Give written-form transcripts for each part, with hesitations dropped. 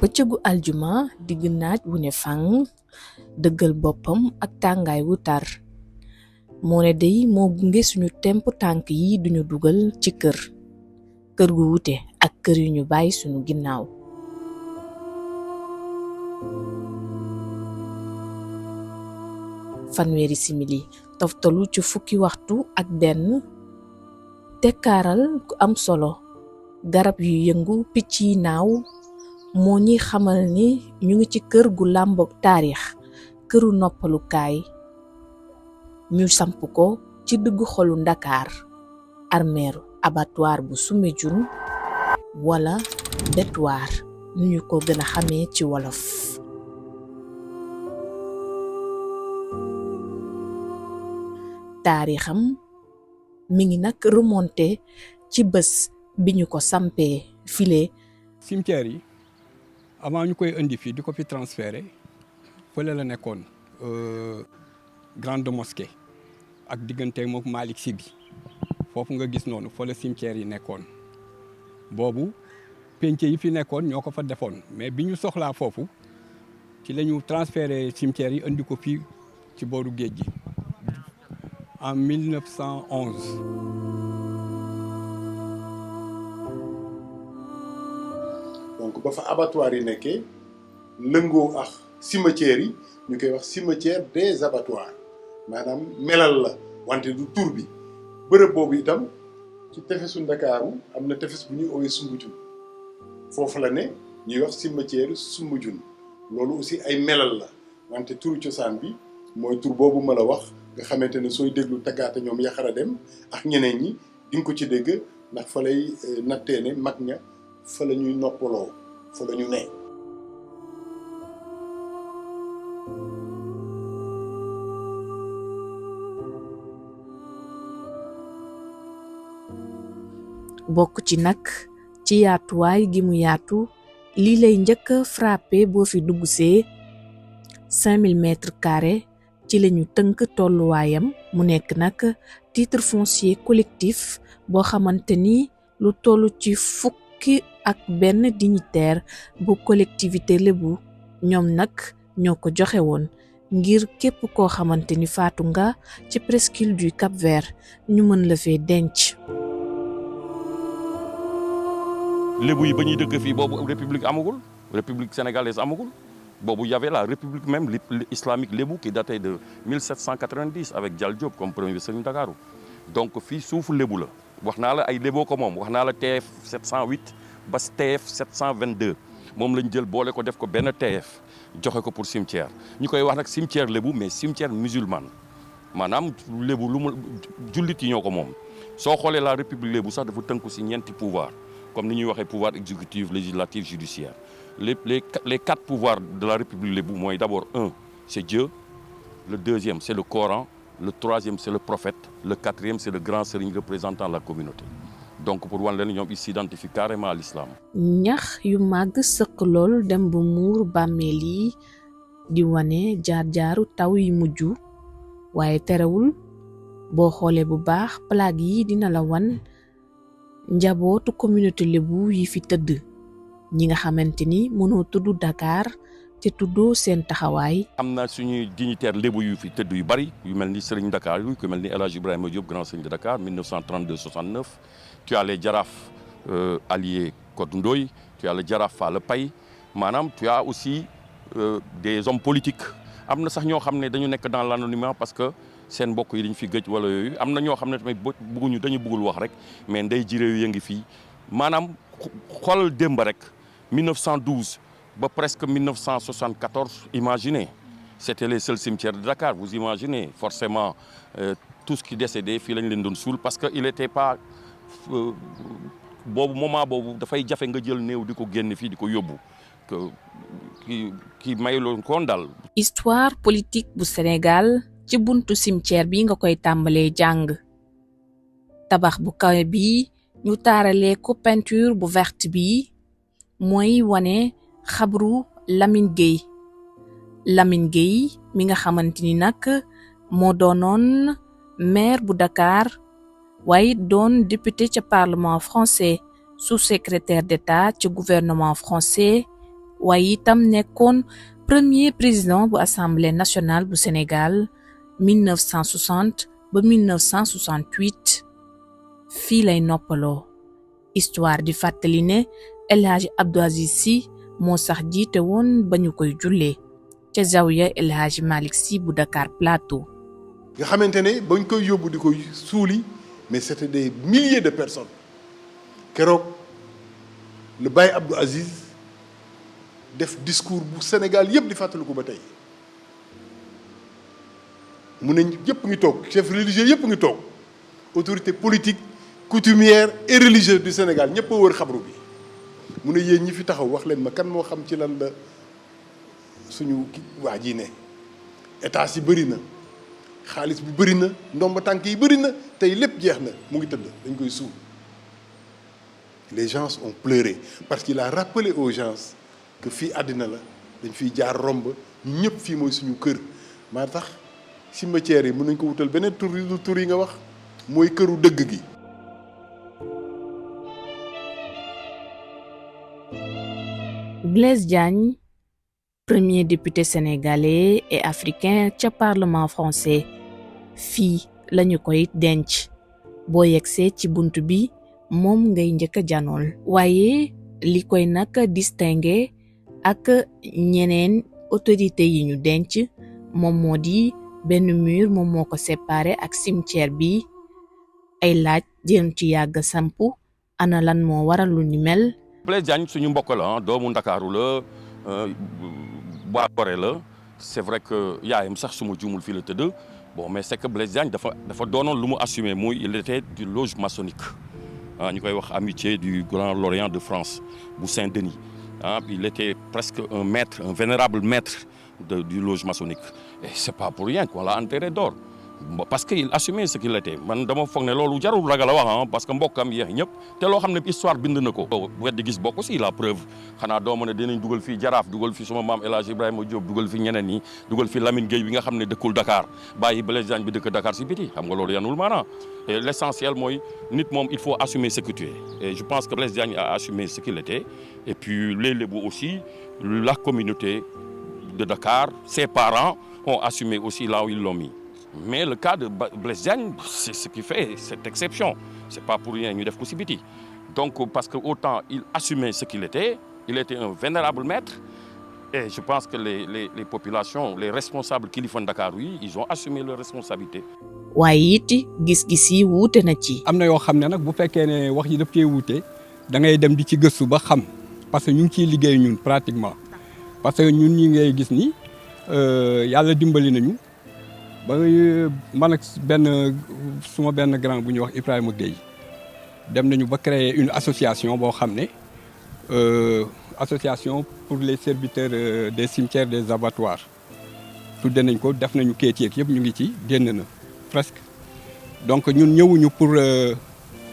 bëccëgu aljuma digg naaj wu ne fang dëggal boppam ak tàngaay wu tar moo ne day moo gunge suñu temp tànk yi duñu dugal ci kër gu wute ak kër yu ñu bàyyi suñu ginnaaw. fanweeri simili toftalu ci fukki waxtu ak benn tekkaaral ku am solo garab yu yëngu picc yi naaw moo ñi xamal ni ñu ngi ci kër gu làmboog taarix këru noppalukaay ñu samp ko ci diggu xolu Ndakaar armeeru abattoir bu Soumbédioune wala bétuwaar nu ñu ko gën a xamee ci wolof. taarixam mi ngi nag remonté ci bés bi ñu ko sampee file. cimetière yi avant ñu koy indi fii di ko fi transféré fële la nekkoon grande mosquée ak diggante mook Malick Sy bi foofu nga gis noonu fële cimetière yi nekkoon boobu penc yi fi nekkoon ñoo ko fa defoon mais bi ñu soxlaa foofu ci la ñu transféré cimetière yi indi ko fii ci booru géej gi en 1911. donc ba fa abattoir yi nekkee lëngoo ak cimetière yi ñu koy wax cimetière des abattoirs maanaam melal la wante du tur bi bërëb boobu itam ci tefesu Ndakaaru am na tefes bu ñuy owee Soumbédioune foofu la ne ñuy wax cimetière Soumbédioune loolu aussi ay melal la wante turu cosaan bi mooy tur boobu ma la wax nga xamante ne sooy déglu taggaate ñoom Yaxara Dem ak ñeneen ñi di nga ko ci dégg ndax fa lay nattee ne mag ña fa la ñuy noppaloo fa la ñu ne. bokk ci nag ci yaatuwaay gi mu yaatu lii lay njëkk frappé boo fi dugg see 5000 mètres carrés ci lañu tënk tolluwaayam mu nekk nag titre foncier collectif boo xamante ni lu tollu ci fukki ak benn dignitaire bu collectivité lébu ñoom nag ñoo ko joxe woon ngir képp koo xamante ni faatu nga ci presqu'île du Cap-Vert ñu mën la fee denc. lébu yi ba ñuy dëkk fii boobu république amagul république sénégalaise amagul boobu y avait la république même islamique lébu qui datait de 1790 avec Dial Diop comme premier sëriñ Ndakaaru donc fii suufu lébu la wax naa la ay léboo ko moom wax naa la TF 708 ba TF 722 moom lañ jël boole ko def ko benn TF joxe ko pour cimetière ñu koy wax nag cimetière lébu mais cimetière musulman maanaam lébu lu mu jullit yi ñoo ko moom soo xoolee la république lébu sax dafa tënku si ñeenti pouvoir comme ni ñuy waxee pouvoir exécutif législatif judiciaire les quatre pouvoirs de la république lébu mooy d'abord un c'est Dieu le deuxième c'est le Coran le troisième c'est le prophète le quatrième c'est le grand sëriñ représentant la communauté donc pour wan leen ñoom ils s'identifient carrément à l'islam. ñax yu màgg sëq lool dem bu muur bàmmeel yi di wane jaar-jaaru taw yi mujj waaye terewul boo xoolee bu baax plaque yi dina la wan njabootu communauté lébu yi fi tëdd ñi nga xamante ni mënoo tudd Dakar te tuddoo seen taxawaay. am na suñuy dignitaire lébu yu fi tëdd yu bari yu mel ni Serigne Dakar yu ku mel ni El Hadj Ibrahima Diop grand Serigne de Dakar 1932-69 tu as les jaraaf alliés Codou Ndoye tu as le jaraaf Falla Paye maanaam tu as aussi des hommes politiques am na sax ñoo xam ne dañu nekk dans l'anonymat parce que seen mbokk yi dañu fi gëj wala yooyu am na ñoo xam ne tamit bëgguñu dañu bëggul wax rek mais ndey ji réew yi ngi fii maanaam xoolal démb rek 1912 ba presque 1974 imaginez c'était les seuls cimetières de Dakar vous imaginez forcément tout ce qui décédé fii lañ leen doon suul parce que il était pas boobu moment boobu dafay jafe nga jël néew di ko génn fii di ko yóbbu ki mayuloon koon daal. histoire politique bu Sénégal ci buntu cimetière bi nga koy tàmbalee jàng tabax bu kawe bi ñu taaralee ko peinture bu verte bi mooy wane xabru Lamine Gueye mi nga xamante ni nag moo doonoon maire bu Dakar waaye doon député ca parlement français sous-secrétaire d'État ca gouvernement français waaye itam nekkoon premier président bu assemblée nationale bu Sénégal 1960 ba 1968 fii lay noppaloo. histoire di fàttali ne El Hadji Abdou Aziz Sy moo sax jiite woon ba ñu koy jullee ca zawiya El Hadji Malick Sy bu Dakar Plateau. nga xamante ne bañ koy yóbbu di koy suuli mais c'était des milliers de personnes keroog le Baye Abdou Aziz def discours bu Sénégal yëpp di fàttaliku ba tey mu ne yëpp ngi toog chef religieux yëpp ngi toog autorité politique coutumière et religieuse du Sénégal ñëpp a wër xabru bi mu ne yéen ñi fi taxaw wax leen ma kan moo xam ci lan la suñu waa ji ne état si bëri na xaalis bi bëri na ndomba tànk yi bëri na tey lépp jeex na mu ngi tëdd dañ koy suul. Les gens ont pleuré parce qu'il a rappelé aux gens que fii àddina la dañ fiy jaar romb ñu ñëpp fii mooy suñu kër maa tax cimetière yi mën nañ ko wutal beneen tur yi nga wax mooy këru dëgg gi. Blaise Diagne, premier député sénégalais et africain ca parlement français fii lañu koy denc boo yegsee ci bunt bi moom ngay njëkk a janool waaye li koy nag distingué ak ñeneen autorité yi ñu denc moom moo di benn mur moom moo ko séparé ak cimetière bi ay laaj jëm ci yàgg sampu ana lan moo waral lu ni mel. Blaise Diagne suñu mbokk la doomu Ndakaaru la waa Gorée la c'est vrai que yaayam sax suma juumul fii la tëdd bon mais c'est que Blaise Diagne dafa doonoon lu mu assumé muy il était du loge maçonnique ñu koy wax amitié du Grand Lorient de France bu Saint-Denis il était presque un maître, un vénérable maître du loge maçonnique et c'est pas pour rien qu'on l'a enterré d'or parce qu'il assumait ce qu'il était man dama foog ne loolu jarul ragal a wax parce que mbokkam yeex ñëpp te loo xam ne histoire bind na ko weddi gis bokk aussi la preuve xanaa doo mën a dinañ dugal fii Jaraaf dugal fi suma maam El Hadji Ibrahima Diop dugal fi ñeneen ñi dugal fi Lamine Gueye bi nga xam ne dëkkul Dakar bàyyi Blaise Diagne bi dëkk Dakar si biti xam nga loolu yanul maanaam et l'essentiel mooy nit moom il faut assumer ce que tu es et je pense que Blaise Diagne a assumé ce qu'il était et puis les Lébou aussi la communauté de Dakar ses parents ont assumé aussi là où ils l'ont mis. Mais le cas de Blaise Diagne, c'est ce qui fait cette exception. C'est pas pour rien ñu def ko si biti. Donc parce que autant il assumait ce qu'il était un vénérable maître et je pense que les populations, les responsables kilifa Dakar yi ils ont assumé leurs responsabilités. waaye it gis-gis yi wuute na ci. am na yoo xam ne nag bu fekkee ne wax yi daf cee wuute da ngay dem di ci gëstu ba xam parce que ñu ngi ciy liggéey ñun pratiquement parce que ñun ñi ngay gis ni yàlla dimbali nañu. ba man ak suma benn grand bu ñuy wax Ibrahima Gueye dem nañu ba créer une association boo xam ne association pour les serviteurs des cimetières des abattoirs tudde nañ ko def nañu kayit yeeg yëpp ñu ngi ci génn na presque donc ñun ñëwuñu pour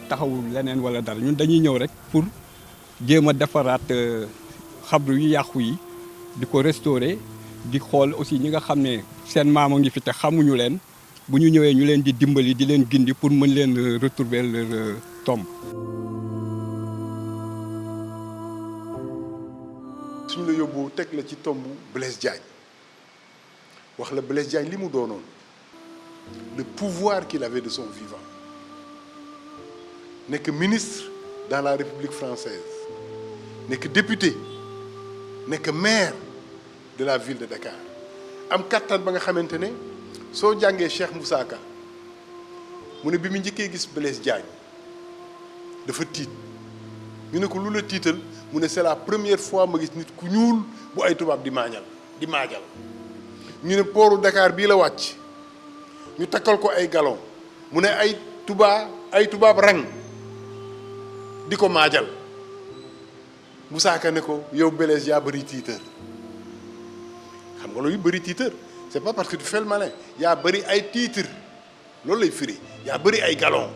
taxawu leneen wala dara ñun dañuy ñëw rek pour jéem a defaraat xabru yu yàqu yi di ko restaurer di xool aussi ñi nga xam ne seen maama ngi fi te xamuñu leen bu ñu ñëwee ñu leen di dimbali di leen gindi pour mën leen retrouver leur tombe. suñu la yóbbu teg la ci tombu Blaise Diagne wax la Blaise Diagne li mu doonoon le pouvoir qu'il avait de son vivant nekk ministre dans la République française nekk député nekk maire de la ville de Dakar am kattan ba nga xamante ne soo jàngee Cheikh Moussa Ka mu ne bi mu njëkkee gis Blaise Diagne dafa tiit ñu ne ko lu la tiital mu ne c'est la première fois ma gis nit ku ñuul bu ay tubaab di maajal ñu ne pooru Dakar bii la wàcc ñu takkal ko ay galon mu ne ay tubaab rang di ko maajal Moussa Ka ne ko yow Blaise yaa bëri tiitar xam nga loolu bëri tiitar c'est pas parce que tu fais le malin yaa bëri ay titre loolu lay firi yaa bëri ay galon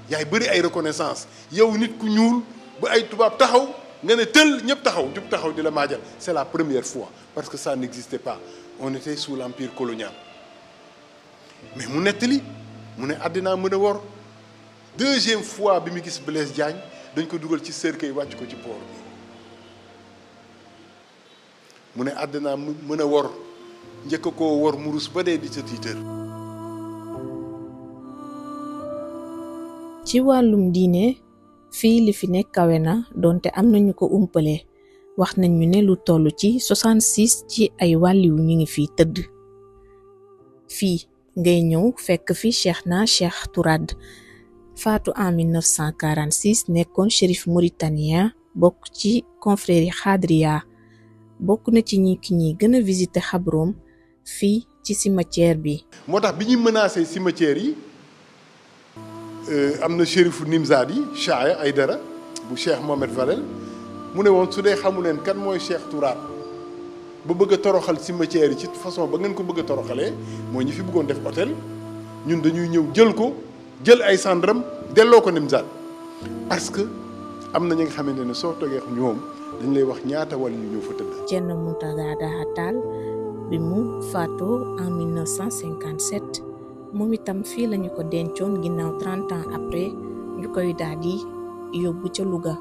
yaay bëri ay reconnaissance yow nit ku ñuul ba ay tubaab taxaw nga ne tël ñëpp jub taxaw di la maajal c'est la première fois parce que ça n'existait pas on était sous l'empire colonial mais mu nettali mu ne àddinaa mën a wor deuxième fois bi mu gis Blaise Diagne dañ ko dugal ci cercueil wàcc ko ci port mu ne àddinaa mën a wor njëkk koo wor mu rus ba dee di sa tiitër. ci wàllum diine fii li fi nekk kawe na donte am nañu ko umpale wax nañ ñu ne lu toll ci 66 ci ay wàlliwu ñu ngi fii tëdd. fii ngay ñëw fekk fi Cheikh Tourad faatu en 1946 nekkoon shérif mauritanien bokk ci confrérie Khadria bokk na ci ñi gën a visiter xabroom fii ci cimetière bi. moo tax bi ñuy menacé cimetière yi am na shérifu Nimzaat yi Chaya Aydara bu Cheikh Mohamed Valel mu ne woon su dee xamu leen kan mooy Cheikh Tourad ba bëgg a toroxal cimetière yi ci façon ba ngeen ko bëgg a toroxalee mooy ñi fi bëggoon def hôtel ñun dañuy ñëw jël ay sandram delloo ko Nimzaat parce que am na ñi nga xamante ne soo toogee ñoom dañ lay wax ñaata wàll yu ñëw fa tëdd. Thierno Mountaga Daha Tall bi mu faatoo en 1957 moom itam fii lañu ko dencoon ginnaaw 30 ans après ñu koy daal di yóbbu ca Louga.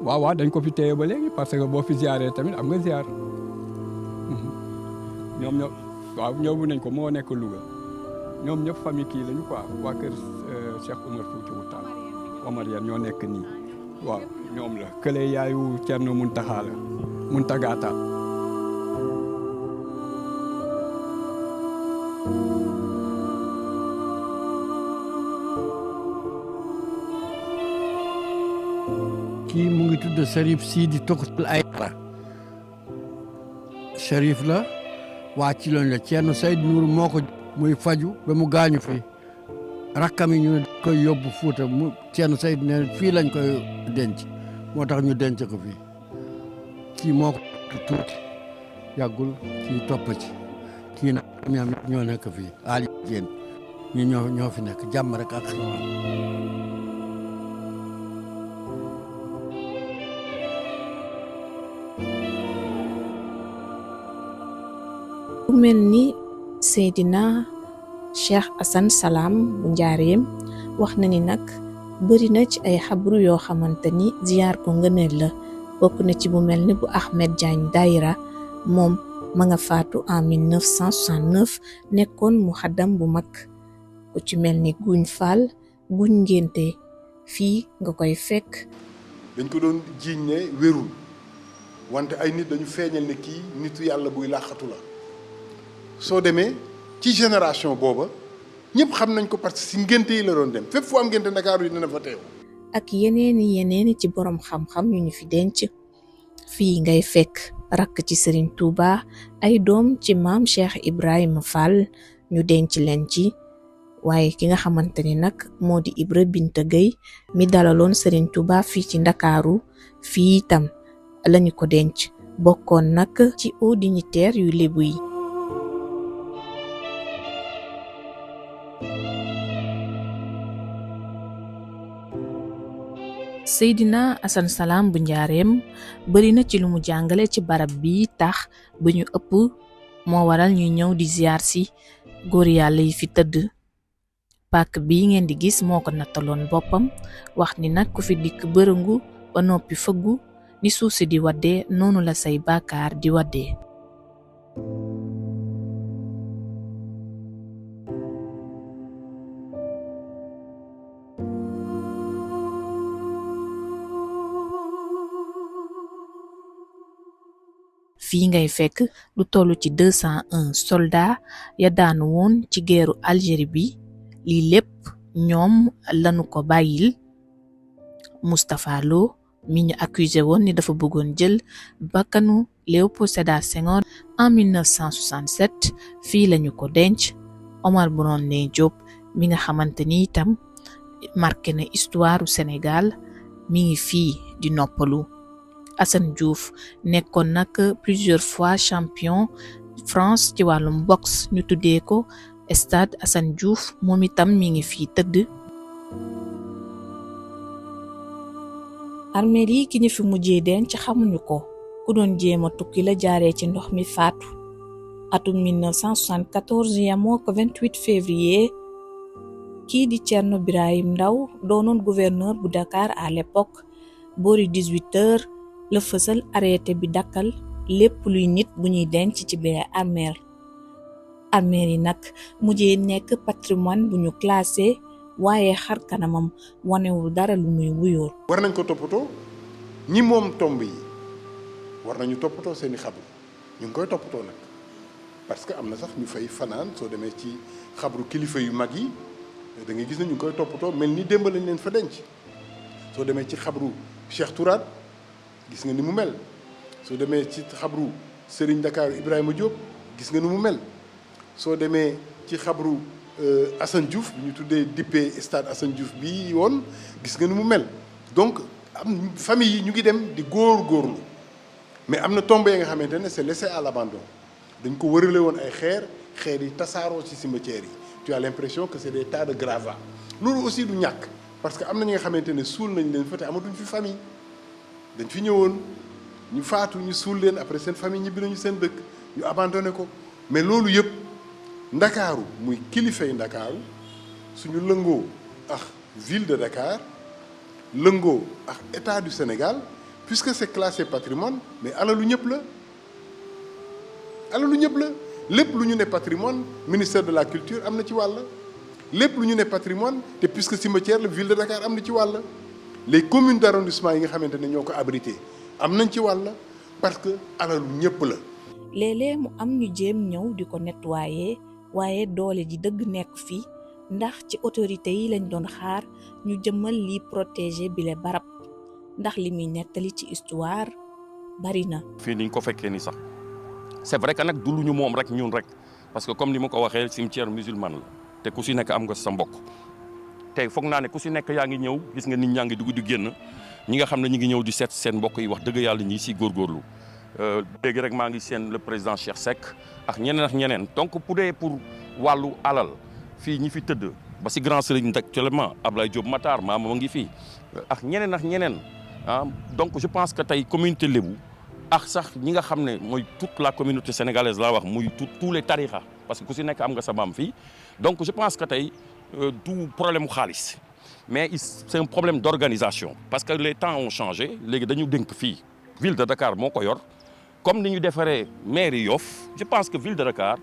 waaw dañ ko fi téye ba léegi parce que boo fi ziaree tamit am nga ziar ñoom ñëpp waaw ñëw nañ ko moo nekk Louga ñoom ñëpp famille kii lañu quoi waa kër Cheikh Oumar Foutiyou Tall Omarienne ñoo nekk nii waaw ñoom la kële yaayu Thierno Mountaga Tall. kii mu ngi tudd Cherif Sidi Tokotal Aydara Cherif la waa ci loon la Thierno Seydou Nour moo ko muy faju ba mu gaañu fi rakkam yi ñu koy yóbbu Fuuta mu Thierno Seydou ne fii lañ koy denc moo tax ñu denc ko fii kii moo ko tuuti yàggul kii topp ci kii nag ñoom ñoo nekk fii Ali Diène ñu ñoo fi nekk jàmm rek ak xewal. ku mel ni Seydina Cheikh Assane Salam bu njaareem wax na ni nag bëri na ci ay xabru yoo xamante ni ziyaar ko ngëneel la bokk na ci bu mel ni bu Ahmed Diagne Daïra moom ma nga faatu en 1969 nekkoon muxaddam bu mag ku ci mel ni Guñ Fall Guñ Ngénte fii nga koy fekk. dañ ko doon jiiñ ne wérul wante ay nit dañu feeñal ne kii nitu yàlla buy làqatu la soo demee ci génération booba ñëpp xam nañ ko parce que si ngénte yi la doon dem fépp fu am ngénte Ndakaaru yi dina fa teew. ak yeneeni ci borom xam-xam yu ñu fi denc fii ngay fekk rakk ci Serigne Touba ay doom ci maam Cheikh Ibrahima Fall ñu denc leen ci waaye ki nga xamante ni nag moo di Ibra Binta Gueye mi dalaloon Serigne Touba fii ci Ndakaaru fii itam lañu ko denc bokkoon nag ci haut dignitaire yu Lébu yi. Seydina Assane Salam bu njaareem bari na ci lu mu jàngale ci barab bi tax ba ñu ëpp moo waral ñuy ñëw di ziar si góor yàlla yi fi tëdd pàkk bi ngeen di gis moo ko nattaloon boppam wax ni nag ku fi dikk bërëngu ba noppi fëggu ni suuf si di waddee noonu la say bàkkaar di waddee. fii ngay fekk lu toll ci 201 soldats ya daanu woon ci geeru Algérie bi lii lépp ñoom lanu ko bàyyil Moustapha Lo mi ñu accusé woon ni dafa bëggoon jël bakkanu Léopold Sédar Senghor en 1967 fii lañu ko denc. Omar Blondin Diop mi nga xamante ni itam marqué na histoire u Sénégal mi ngi fii di noppalu. Assane Diouf nekkoon nag plusieurs fois champion France ci wàllum boxe ñu tuddee ko stade Assane Diouf moom itam mi ngi fii tëdd. armeel yi ki ñu fi mujjee denc xamuñu ko ku doon jéema tukki la jaaree ci ndox mi faatu atum 1974 yamoo ko 28 février kii di Thierno Birahim Ndaw doonoon gouverneur bu Dakar à l'époque boori 18h la fësal arrêté bi dakkal lépp luy nit bu ñuy denc ci biir armeel yi nag mujjee nekk patrimoine bu ñu classé waaye xar kanamam wanewul dara lu muy wuyool. war nañ ko toppatoo ñi moom tomb yi war nañu toppatoo seeni xabru ñu ngi koy toppatoo nag parce que am na sax ñu fay fanaan soo demee ci xabru kilifa yu mag yi da ngay gis ne ñu ngi koy toppatoo mel ni démb lañ leen fa denc soo demee ci xabru Cheikh Tourade gis nga ni mu mel soo demee ci xabru Serigne Dakar Ibrahima Diop gis nga ni mu mel soo demee ci xabru Assane Diouf bi ñu tuddee dippee stade Assane Diouf bii woon gis nga ni mu mel donc am famille yi ñu ngi dem di góorgóorlu mais am na tombe yi nga xamante ne c'est laissé à l'abandon dañ ko wërale woon ay xeer yi tasaaroo ci cimetière yi tu as l'impression que c'est des tas de gravats loolu aussi du ñàkk parce que am na ñi nga xamante ne suul nañ leen fa te amatuñ fi famille dañ fi ñëwoon ñu faatu ñu suul leen après seen famille ñibbi nañu seen dëkk ñu abandonné ko mais loolu yëpp ndakaaru muy kilifay ndakaaru suñu lëngoo ak ville de Dakar lëngoo ak état du Sénégal puisque c'est classé patrimoine mais alalu ñëpp la lépp lu ñu ne patrimoine ministère de la culture am na ci wàll lépp lu ñu ne patrimoine te puisque cimetière la ville de Dakar am na ci wàll les communes d'arrondissement yi nga xamante ne ñoo ko abrité am nañ ci wàll parce que alalu ñëpp la. léeg-léeg mu am ñu jéem ñëw di ko nettoyer waaye doole ji dëgg nekk fii ndax ci autorités yi lañ doon xaar ñu jëmmal lii protéger bile barab ndax li muy nettali ci histoire bari na. fii niñ ko fekkee ni sax c'est vrai que nag du lu ñu moom rek ñun rek parce que comme ni ma ko waxee cimetière musulman la te ku si nekk am nga sa mbokk tey foog naa ne ku si nekk yaa ngi ñëw gis nga nit ñaa ngi dugg di génn ñi nga xam ne ñi ngi ñëw di seet seen mbokk yi wax dëgg yàlla ñi si góorgóorlu léegi rek maa ngi seen le président Cheikh Seck ak ñeneen donc pour wàllu alal fii ñi fi tëdd ba si grand sëriñ actuellement Ablaye Diop Matar maama ma ngi fii ak ñeneen ah donc je pense que tey communauté lébu ak sax ñi nga xam ne mooy toute la communauté sénégalaise laa wax muy tous les tarixa parce que ku si nekk am nga sa maam fii donc je pense que tey du problème mu xaalis mais c'est un problème d'organisation parce que les temps ont changé léegi dañu dénk fii ville de Dakar moo ko yor comme ni ñu defaree mairie Yoff je pense que ville de Dakar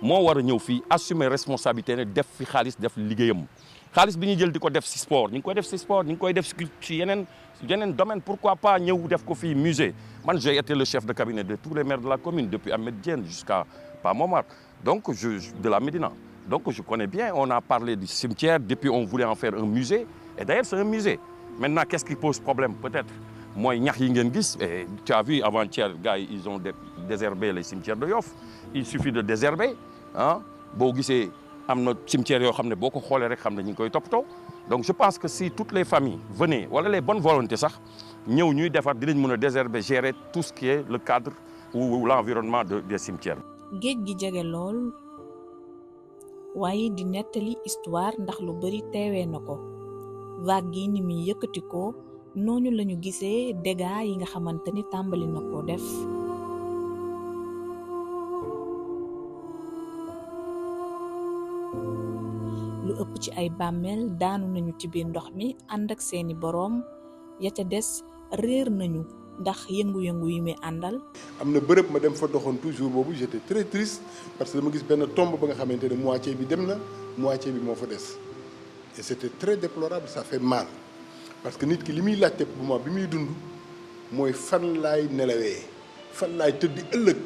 moo war a ñëw fii assumer responsabilité ne def fi xaalis def liggéeyam xaalis bi ñuy jël di ko def ci sport ñu ngi koy def ci sport ñu ngi koy def ci yeneen domaine pourquoi pas ñëw def ko fii musée man j'ai été le chef de cabinet de tous les maires de la commune depuis Ahmed Diène jusqu'à Pa Momar donc de la Médina donc je connais bien on a parlé du cimetière depuis on voulait en faire un musée et d'ailleurs c'est un musée maintenant qu'est-ce qui pose problème peut-être mooy ñax yi ngeen gis et tu as vu avant-hier gars yi ils ont désherbé les cimetières de Yoff il suffit de désherber ah boo gisee am na cimetière yoo xam ne boo ko xoolee rek xam ne ñu ngi koy toppatoo donc je pense que si toutes les familles venaient wala les bonnes volontés sax ñëw ñuy defar dinañ mën a désherber gérer tout ce qui est le cadre ou l'environnement des cimetières. géej gi jege lool waaye di nettali histoire ndax lu bari teewee na ko vague gi ni muy yëkkati ko noonu lañu gisee dégâts yi nga xamante ni tàmbali na ko def. lu ëpp ci ay bàmmeel daanu nañu ci biir ndox mi ànd ak seeni boroom ya ca des réer nañu ndax yëngu-yëngu yi muy àndal. am na bërëb ma dem fa doxantu jour boobu j'étais très triste parce que dama gis benn tombe ba nga xamante ne moitié bi dem na moitié bi moo fa des et c'était très déplorable ça fait mal parce que nit ki li muy laajte moment bi muy dund mooy fan laay nelawee fan laay tëddi ëllëg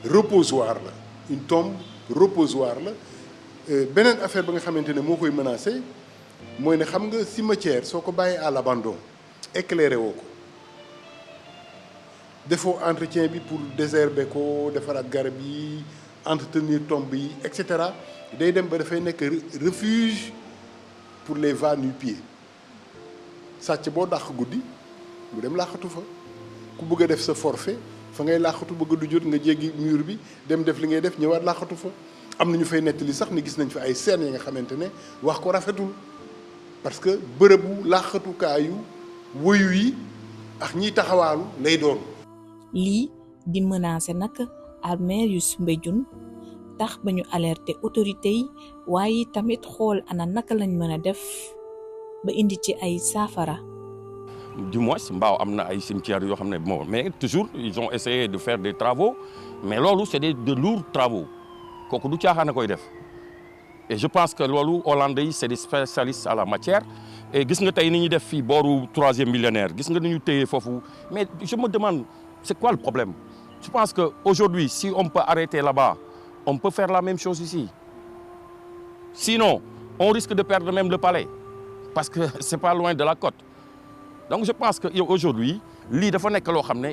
reposoir la une tombe reposoir la. beneen affaire ba nga xamante ne moo koy menacé mooy ne xam nga cimetière soo ko bàyyee à l'abandon éclairé woo ko defoo entretien bi pour désherber ko defaraat garab yi entretenir tombe yi et cetera day dem ba dafay nekk refuge pour les va-nu-pieds sàcc boo dàq guddi mu dem laaxatu fa ku bëgg a def sa forfait fa ngay laaxatu bëgg du jot nga jéggi mur bi dem def li ngay def ñëwaat laaxatu fa. am na ñu fay nettali sax ni gis nañ fi ay scènes yi nga xamante ne wax ko rafetul parce que bërëbu laaxatukaayu woyu yi ak ñiy taxawaalu lay doon. lii di menacer nag armeel yu Soumbédioune tax ba ñu alerter autorités yi waaye tamit xool ana naka lañ mën a def ba indi ci ay saafara. du moins Mbao am na ay cimetières yoo xam ne bon mais toujours ils ont essayé de faire des travaux mais loolu c'est de lourds travaux kooku du caaxaan a koy def et je pense que loolu Hollandais yi c'est des spécialistes à la matière et gis nga tey ni ñuy def fii booru 3e millénaire gis nga ni ñu téye foofu mais je me demande c'est quoi le problème. Je pense qu'aujourd'hui, si on peut arrêter là-bas, on peut faire la même chose ici. Sinon, on risque de perdre même le palais, parce que c'est pas loin de la côte. Donc je pense qu'aujourd'hui,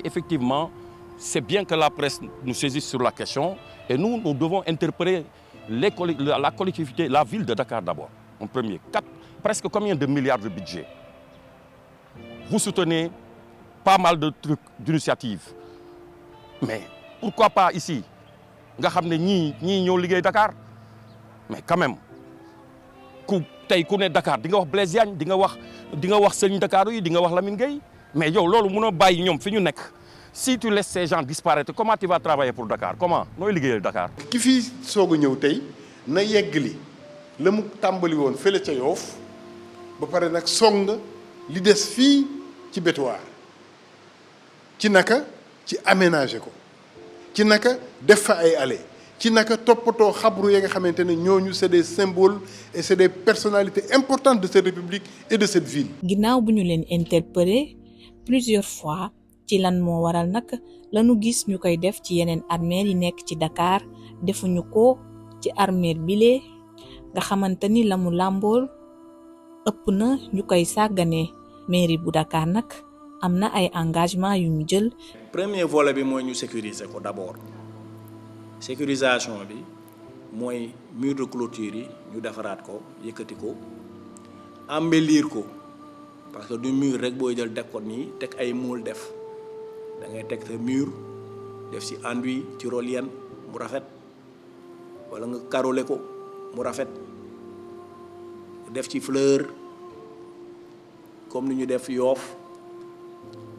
effectivement, c'est bien que la presse nous saisisse sur la question, et nous devons interpeller la collectivité, la ville de Dakar d'abord, en premier. Presque combien de milliards de budget? Vous soutenez pas mal de trucs, d'initiatives. Mais pourquoi pas ici? Nga xamné ñi ñoo liggéey Dakar. Mais quand même ku né Dakar di nga wax Blaise Diagne di nga wax Serigne Dakar yi di nga wax Lamine Gueye mais yow lolu mëno bayyi ñom fi ñu nek. Si tu laisses ces gens disparaître, comment tu vas travailler pour Dakar? Comment? Noy liggéeyal Dakar. Ki fi sogu ñew tay na yeggali la mu tambali won fele ca Yoff ba paré nak song li dess fi ci Bétoir. Ci naka ci aménager ko ci naka def fa ay allées ci naka toppatoo xabru ya nga xamante ne ñooñu c'est des symboles et c'est des personnalités importantes de cette république et de cette ville. ginnaaw bu ñu leen interpellé plusieurs fois ci lan moo waral nag lanu gis ñu koy def ci yeneen armeel yi nekk ci Dakar defuñu ko ci armeel bile nga xamante ni la mu làmbool ëpp na ñu koy sàgganee mairie bu Dakar nag. am na ay engagement yu ñu jël. premier volet bi mooy ñu sécuriser ko d'abord sécurisation bi mooy mur de clôture yi ñu defaraat ko yëkkati ko embellir ko parce que du mur rek booy jël teg ko nii teg ay moule def da ngay teg sa mur def ci enduit tyrolienne mu rafet wala nga carrelé ko mu rafet def ci fleur comme ni ñu def Yoff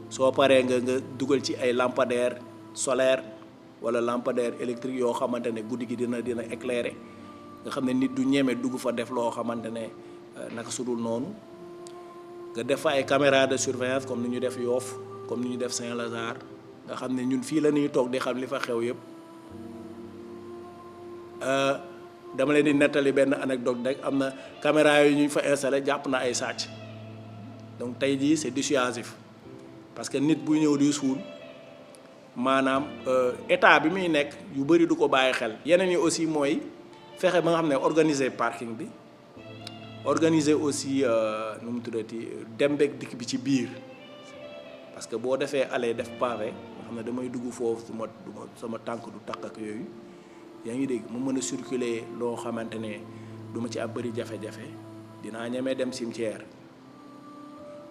soo paree nga dugal ci ay lampadaire solaire wala lampadaire électrique yoo xamante ne guddi gi dina éclairer nga xam ne nit du ñeme dugg fa def loo xamante ne naka sudul noonu nga def fa ay caméra de surveillance comme ni ñu def Yoff comme ni ñu def Saint-Lazare nga xam ne ñun fii la ñuy toog di xam li fa xew yëpp dama leen di nettali benn anecdote rek am na caméra yooyu ñu fa installé jàpp na ay sàcc donc tey jii c'est dissuasif parce que nit bu ñëw di suul maanaam état bi muy nekk yu bëri du ko bàyyi xel yeneen yi aussi mooy fexe ba nga xam ne organiser parking bi organiser aussi nu mu tuddati dem beeg dikk bi ci biir parce que boo defee aller def pavé nga xam ne damay dugg foofu sama tànk du takk ak yooyu yaa ngi dégg mu mën a circuler loo xamante ne du ma ci ab bëri jafe-jafe dinaa ñemee dem cimetière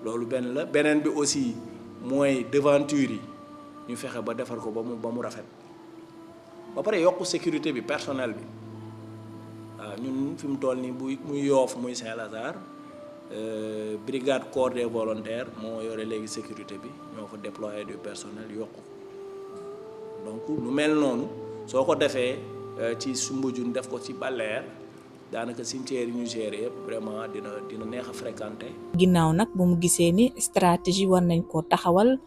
loolu benn la beneen bi aussi mooy devanture yi ñu fexe ba defar ko ba mu rafet ba pare yokk sécurité bi personnel bi waaw ñun fi mu toll nii muy Yoff muy Saint-Lazare brigade corps des volontaires moo yore léegi sécurité bi ñoo fa déployer du personnel yokku donc lu mel noonu soo ko defee ci Soumbédioune def ko ci Baléaire daanaka cimetière yi ñu géré yëpp vraiment dina neex a fréquenter. ginnaaw nag bu mu gisee ni stratégie war nañ koo taxawal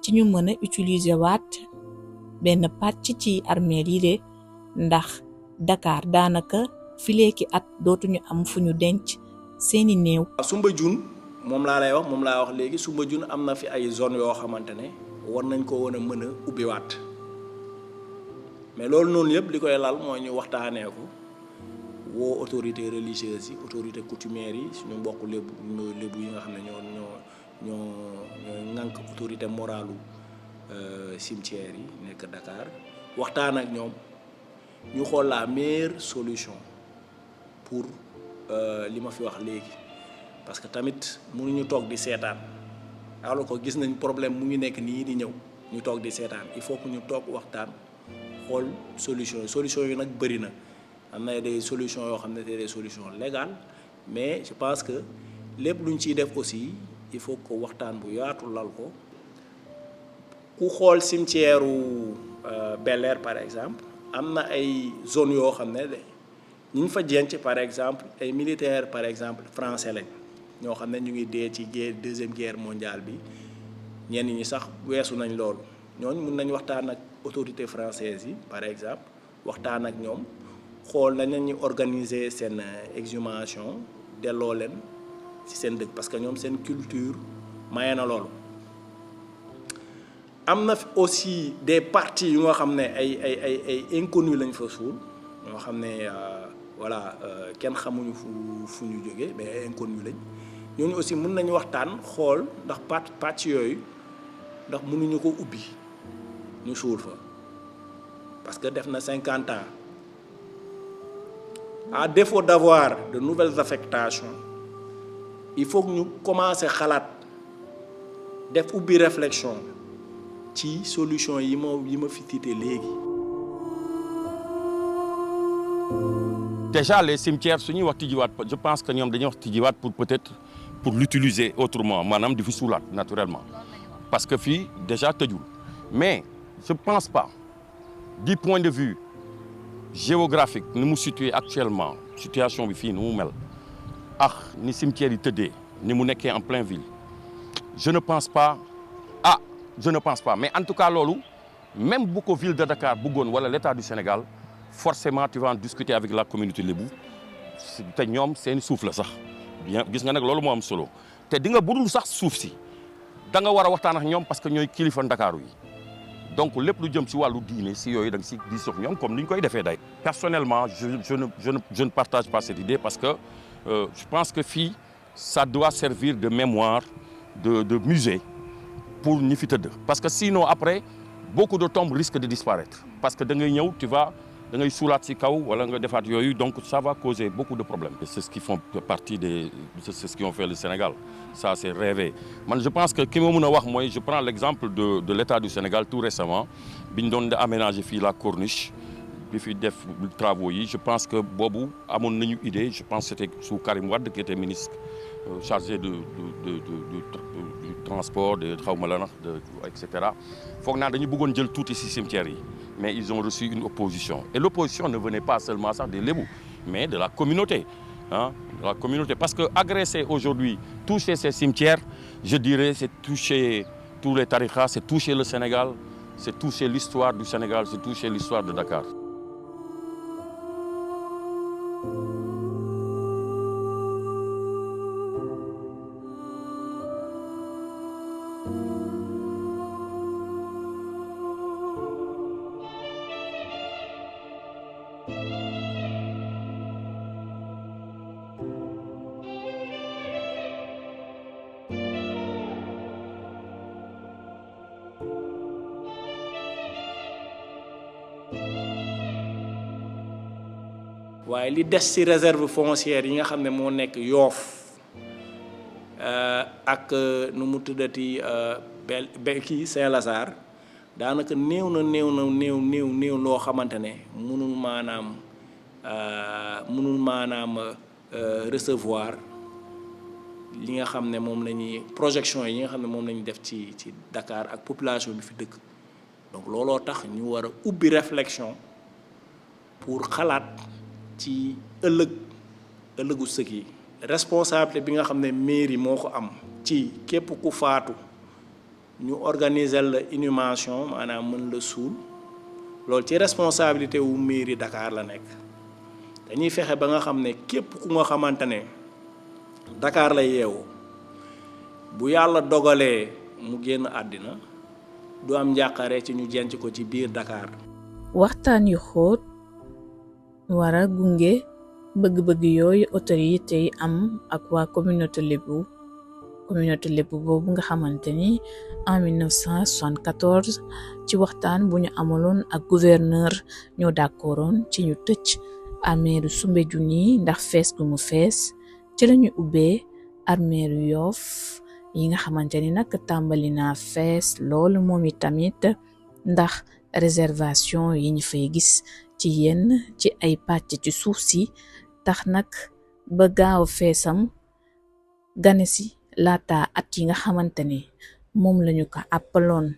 ci ñu mën a utiliser waat benn pàcc ci armeel yi de ndax Dakar daanaka fileeki at dootuñu am fu ñu denc seeni néew. Soumbédioune moom laa wax léegi Soumbédioune am na fi ay zone yoo xamante ne war nañ ko woon a mën a ubbiwaat mais loolu noonu yëpp li koy lal mooy ñu waxtaanee ko. woo autorités religieuses yi autorités coutumières yi suñu mbokk lébu yi nga xam ne ñoo ŋànk autorité moralu cimetière yi nekk Dakar waxtaan ak ñoom ñu xool la meilleure solution pour li ma fi wax léegi parce que tamit mënuñu toog di seetaan alors que gis nañ problème mu ngi nekk nii di ñëw ñu toog di seetaan il faut que ñu toog waxtaan xool solution yi nag bëri na. am na des solutions yoo xam ne des solutions légales mais je pense que lépp luñ ciy def aussi il faut que waxtaan bu yaatu lal ko ku xool cimetière Bel-Air par exemple am na ay zones yoo xam ne de ñu fa jenc par exemple ay militaires par exemple français lañ ñoo xam ne ñu ngi dee ci deuxième guerre mondiale bi ñenn ñi sax weesu nañ loolu ñooñu mun nañ waxtaan ak autorités françaises yi par exemple waxtaan ak ñoom xool nañ lañuy organiser seen exhumation delloo leen ci seen dëkk parce que ñoom seen culture maye na loolu. am na aussi des parties yu nga xam ne ay inconnus lañ fa suul ñoo xam ne voilà kenn xamuñu fu ñu jógee mais ay inconnus lañ ñooñu aussi mën nañu waxtaan xool ndax pàcc yooyu ndax mënuñu ko ubbi ñu suul fa parce que def na 50 ans à défaut d'avoir de nouvelles affectations il faut que ñu commencer xalaat def ubbi réflexion ci solution yi ma fi cité léegi. Déjà les cimetières su ñuy wax tijjiwaat je pense que ñoom dañuy wax tijjiwaat pour peut-être pour l'utiliser autrement maanaam di fi suulaat naturellement parce que fii déjà tëjul mais je pense pas du point de vue géographique ni mu situé actuellement situation bi fii ni mu mel ni cimetières yi tëddee ni mu nekkee en plein ville je ne pense pas mais en tout cas loolu même bu ko ville de Dakar bëggoon wala l'État du Sénégal forcément tu vas en discuter avec la communauté lébu te ñoom seen suuf la sax bien gis nga nag loolu moo am solo te di nga budul sax suuf si da nga war a waxtaan ak ñoom parce que ñooy kilifa Ndakaaru yi donc lépp lu jëm si wàllu diine si yooyu da nga si di sox ñoom comme ni ñu koy defee day personnellement je ne partage pas cette idée parce que je pense que fii ça doit servir de mémoire de musée pour ñi fi tëdd parce que sinon après beaucoup de tombes risquent de disparaître parce que da ngay ñëw da ngay suulaat si kaw wala nga defaat yooyu donc ça va causer beaucoup de problèmes. C'est ce qui font partie c'est ce qui ont fait le Sénégal ça c'est rêvé man je pense que ki ma mën a wax mooy je prends l'exemple de l'État du Sénégal tout récemment bi ñu doon aménager fii la corniche bi fi def travaux yi je pense que boobu amoon nañu idée je pense que c'était sous Karim Wade qui était ministre chargé du transport de xawma la nax et cetera foog naa dañu bëggoon jël tuuti ci cimetières yi mais ils ont reçu une opposition et l'opposition ne venait pas seulement sax des Lébou mais de la communauté de la communauté parce que agresser aujourd'hui toucher ces cimetières je dirais c'est toucher tous les tarikhas c'est toucher le Sénégal c'est toucher l'histoire du Sénégal c'est toucher l'histoire de Dakar. waaye li des ci réserve foncière yi nga xam ne moo nekk Yoff ak nu mu tuddati kii Saint-Lazare daanaka néew loo xamante ne mënul maanaam recevoir li nga xam ne moom la ñuy projection yi nga xam ne moom la ñuy def ci Dakar ak population bi fi dëkk donc looloo tax ñu war a ubbi réflexion pour xalaat ci ëllëgu sëg yi responsabilité bi nga xam ne mairie moo ko am ci képp ku faatu ñu organiser la inhumation maanaam mën la suul loolu ci responsabilité wu mairie Dakar la nekk dañuy fexe ba nga xam ne képp ku nga xamante ne Dakar lay yeewu bu yàlla dogalee mu génn àddina du am njàqare ci ñu jenc ko ci biir Dakar. waxtaan yu xóot war a gunge bëgg-bëgg yooyu autorité yi am ak waa communauté lébu boobu nga xamante ni en 1974 ci waxtaan bu ñu amaloon ak gouverneur ñoo d'accordoon ci ñu tëj armeeru Soumbédioune ndax fees gu mu fees ci lañu ubbee armeeru Yoff yi nga xamante ni nag tàmbali naa fees loolu moom itamit ndax réservation yi ñu fay gis ci yenn ci ay pàcc ci suuf si tax nag ba gaaw feesam gane si laata at yi nga xamante ni moom lañu ko àppaloon